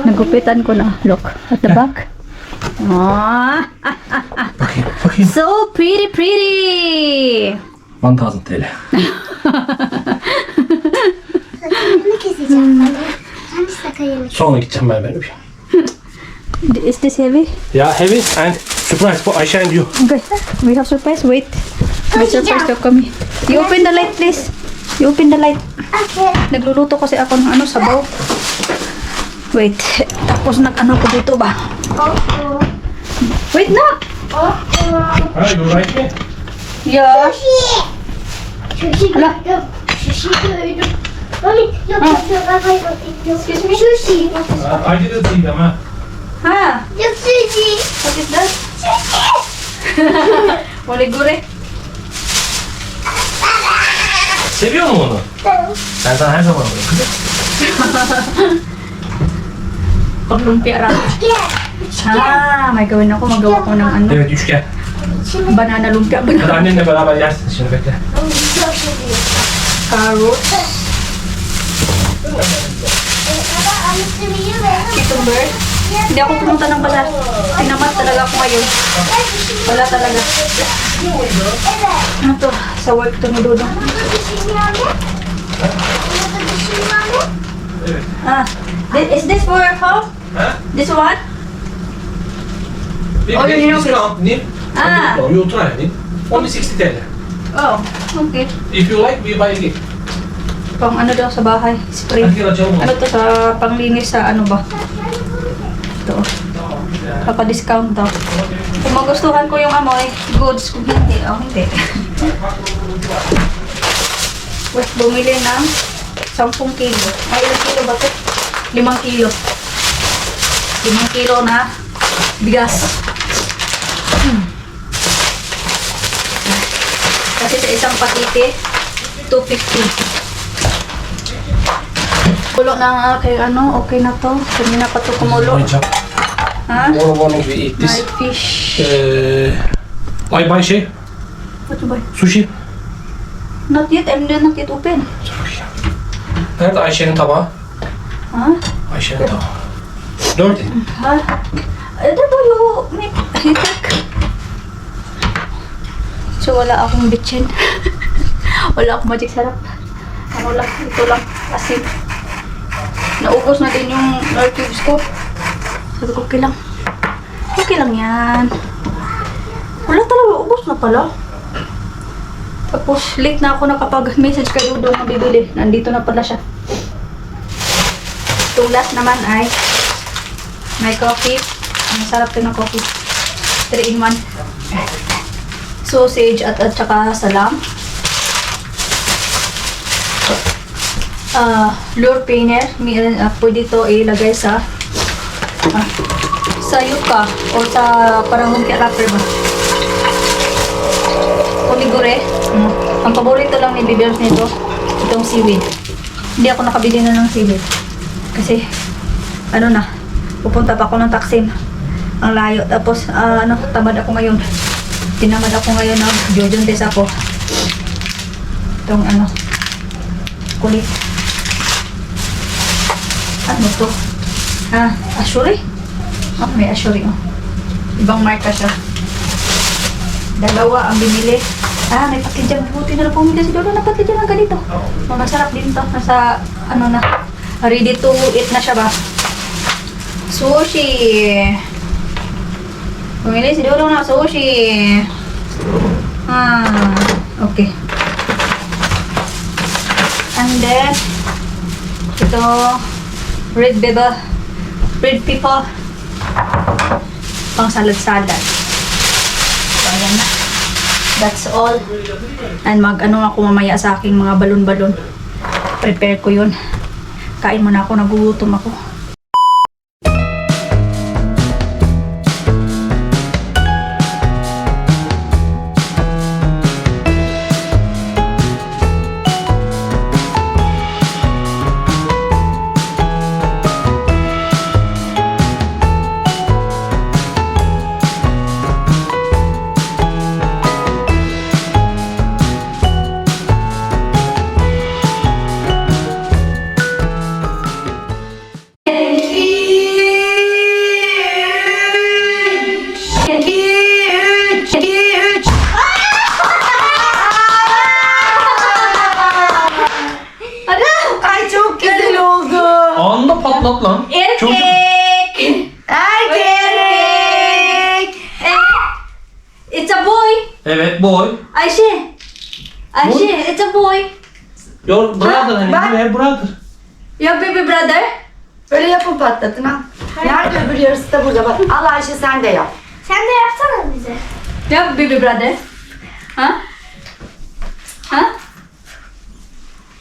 Nagupitan ko na. Look, at the back. Aww. Bakayım. So pretty. 1000 TL. Yemek keseceğim anne. Hangisi yemek? Sonra gideceğim ben benim. Is this heavy? Yeah, heavy and surprise for Ayşe and you. Okay, we have surprise. Wait. May surprise to come. You open the light, please. You open the light. Okay. Nagluluto kasi ako ng sabaw. Wait. Tapos nag-ano ko dito ba? Oh. Wait na! Oh. Ha, you like me? Yeah. Sushi Hala. gördüm. Sushi gördüm. Mami, yok Excuse me? Sushi. I didn't see them ha. Ha? Yok sushi. What is that? Waligure. Seviyor musun onu? Ben sana her zaman alıyorum kızım. Paglumpia ramen. Ah, may gawin ako. Magawa ko ng ano. Evet üçgen. Banana lumpia. Hadi annenle beraber yersiniz şimdi bekle. Çok seviyorum. Carrots. Baba anlatabiliyor muyum? Cucumber. Hindi ako pumunta ng bazaar. Tinamat talaga ako ngayon. Wala talaga. Ano to? Sa work to ni Dodo. Evet. Ah, is this for how? Ha? This one? Bir Oh, de you know discount name. Ah. You try name. Only 60 TL. Oh, okay. If you like, we buy again. Pang ano daw sa bahay? Spray. Hadi gel açalım Ano onu. to sa panglinis sa ano ba? Ito. Papa-discount daw. Kung magustuhan ko yung amoy, goods. Kung hindi, hindi. Wait, bumili ng 10 kilo. Ay, ilang kilo ba ito? 5 kilo. 5 kilo na bigas. Kasi sa isang pakete, 250. Kulo na kay ano, okay na to. Kanina pa to kumulo. Oynayacağım. Ha? Tomorrow morning we eat My this. fish. I buy şey, What to buy? sushi. Not yet, I'm not yet open. Dur bakayım. Nerede Ayşe'nin tabağı? Ha? Ayşe'nin tabağı. Nerede? Ha? Ito ba yung may hitak? So wala akong bitchin. Wala akong magic sarap. Ano lang, ito lang. Asin. Naubos na din yung nor cubes ko. Sabi ko, okay lang. Okay lang yan. Wala talaga, ubos na pala. Tapos, late na ako nakapag-message kay Dodo na bibili. Nandito na pala siya. Itong last naman ay may coffee. Ang sarap din ng coffee. 3-in-1. Sausage at saka salam. Lure painter. Pwede ito ilagay sa yuka o sa parang lumpia wrapper ba. Onigure. Ang paborito lang ni Bibers nito, itong seaweed. Hindi ako nakabili na ng seaweed. Kasi, ano na, pupunta pa ako ng Taksim. Ang layo. Tapos, tamad ako ngayon. Tinamad ako ngayon na jojontes ako. Itong kulit. Ano to? Ashuri? Oh, may Ashuri. Oh. Ibang marka siya. Dalawa ang binili. May pakidyan. Buti na lang pumili si Dodo. Napakidyan ang ganito. Oh, masarap din to. Nasa, ready to eat na siya ba? Sushi. Pumili si Dodo na sushi. Okay. And then, ito, red pepper, pang salad-salad. So, ayan na. That's all. And ako mamaya sa aking mga balon-balon. Prepare ko yun. Kain muna ako, nagugutom ako. patlat lan. Çocuk. Erkek. Erkek. It's a boy. Evet boy. Ayşe. Ayşe, it's a boy. Your brother hani. bak. You have brother. Your baby brother. Böyle yapın patlatın ha. Nerede öbür yarısı da burada bak. Al Ayşe sen de yap. Sen de yapsana bize. Your baby brother. Huh? Huh?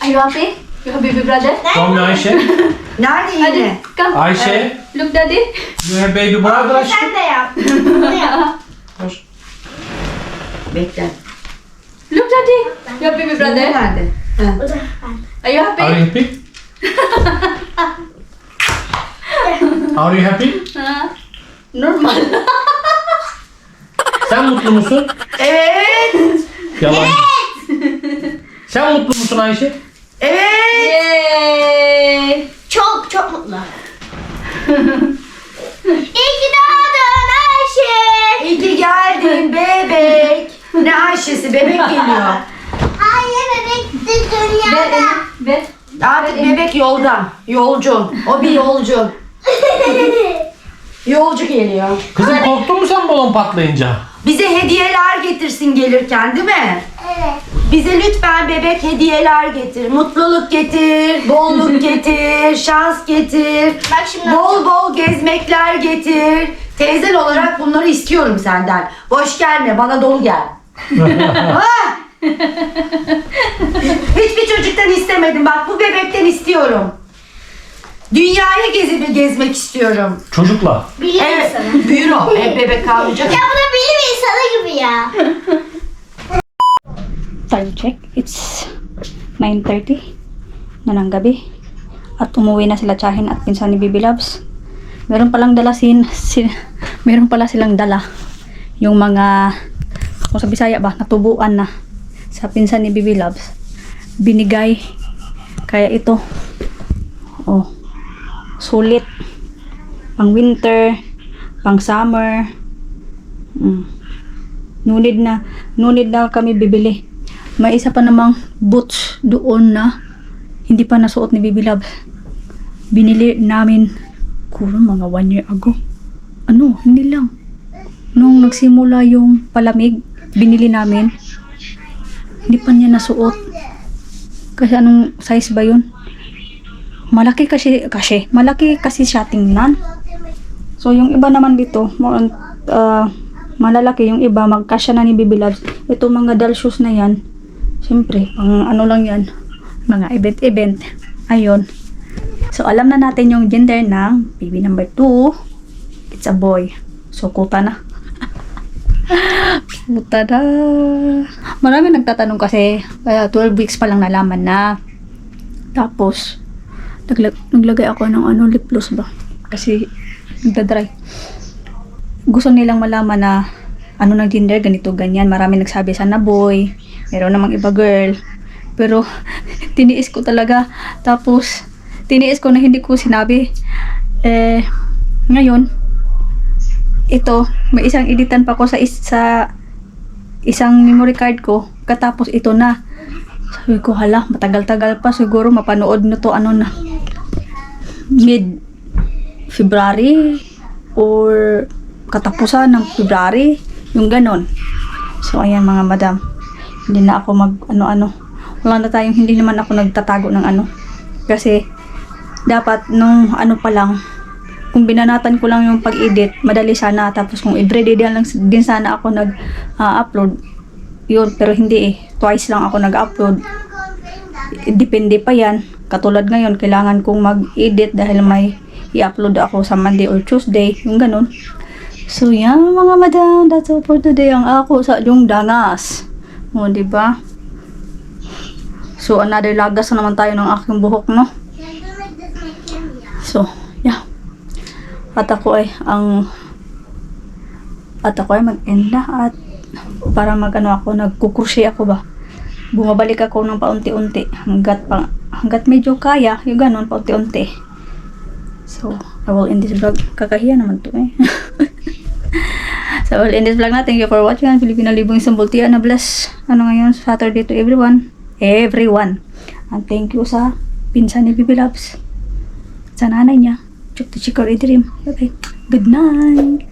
Are you happy? You have baby brother? Come Ayşe. Nerede Hadi, yine? come. Ayşe. Look daddy. You have baby brother Ayşe. Sen de yap. Bunu yap. Hoş. Bekle. Look daddy. Your baby brother. Nerede? Ha. Bu da ben. Are you happy? Are you happy? Are you happy? Huh? Normal. Sen mutlu musun? Evet. Yalan. Sen mutlu musun Ayşe? Evet. Yay. Çok çok mutlu. İyi ki doğdun Ayşe. İyi ki geldin bebek. Ne Ayşe'si bebek geliyor. Hayır bebek de dünyada. Ver. Artık bebek yolda. Yolcu. O bir yolcu. Yolcu geliyor. Kızım korktun mu sen balon patlayınca? Bize hediyeler getirsin gelirken değil mi? Evet. Bize lütfen bebek hediyeler getir. Mutluluk getir, bolluk getir, şans getir. Bak şimdi Bol bol gezmekler getir. Teyzen olarak bunları istiyorum senden. Boş gelme, bana dolu gel. Ah! Hiçbir çocuktan istemedim. Bak bu bebekten istiyorum. Dünyayı gezmek istiyorum. Çocukla. bilim Evet, insanı. büyür o. Hep bebek kalmayacak. Ya bu da bilim insanı gibi ya. Time check. It's 9:30 na ng gabi. At umuwi na sila Tsahin at pinsan ni Bibi Loves. Meron palang dala meron pala silang dala. Yung mga, kung sa Bisaya ba, natubuan na sa pinsan ni Bibi Loves. Binigay. Kaya ito. Oh. Sulit. Pang winter. Pang summer. Nunid na kami bibili. May isa pa namang boots doon na hindi pa nasuot ni Bibi Love. Binili namin kurang mga 1 year ago. Ano, hindi lang. Nung nagsimula yung palamig, binili namin. Hindi pa niya nasuot. Kasi anong size ba yun? Malaki kasi siya tingnan. So yung iba naman dito, malalaki, yung iba magkasya na ni Bibi Loves. Ito mga doll shoes na yan, siyempre pang ano lang yan, mga event. Ayun. So alam na natin yung gender ng baby number 2. It's a boy. So kuta na. Kuta na. Marami nagtatanong kasi 12 weeks pa lang nalaman na. Tapos naglagay ako ng lip gloss ba, kasi nagda-dry. Gusto nilang malaman na ano ng gender, ganito, ganyan. Marami nagsabi sana boy, meron namang iba girl. Pero tiniis ko talaga. Tapos tiniis ko na hindi ko sinabi. Ngayon, ito, may isang editan pa ko sa isang memory card ko. Katapos ito na. Sabi ko, hala, matagal-tagal pa siguro mapanood na to, mid-February or katapusan ng February, yung ganon. So ayan mga madam, hindi na ako wala na tayong, hindi naman ako nagtatago ng kasi dapat nung pa lang, kung binanatan ko lang yung pag-edit, madali sana. Tapos kung everyday din sana ako nag-upload yun, pero hindi twice lang ako nag-upload. Depende pa yan. Katulad ngayon, kailangan kong mag-edit dahil may i-upload ako sa Monday or Tuesday, yung ganun. So yan mga madam, that's all for today. Ang ako sa yung dangas. O, diba? So another lagas na naman tayo ng aking buhok, no? So, yeah. At ako ay mag-end na at para nagkukrochet ako ba. Bumabalik ako ng paunti-unti hanggat medyo kaya, yung ganun, paunti-unti. So, I will end this vlog. Kakahiya naman to So, I will end this vlog na. Thank you for watching. Ang Filipina Libong Isang Bultian na bless. Ngayon, Saturday to everyone. And thank you sa pinsan ni Bibi Loves. sa nanay niya. Çok teşekkür ederim. Bye-bye. Good night.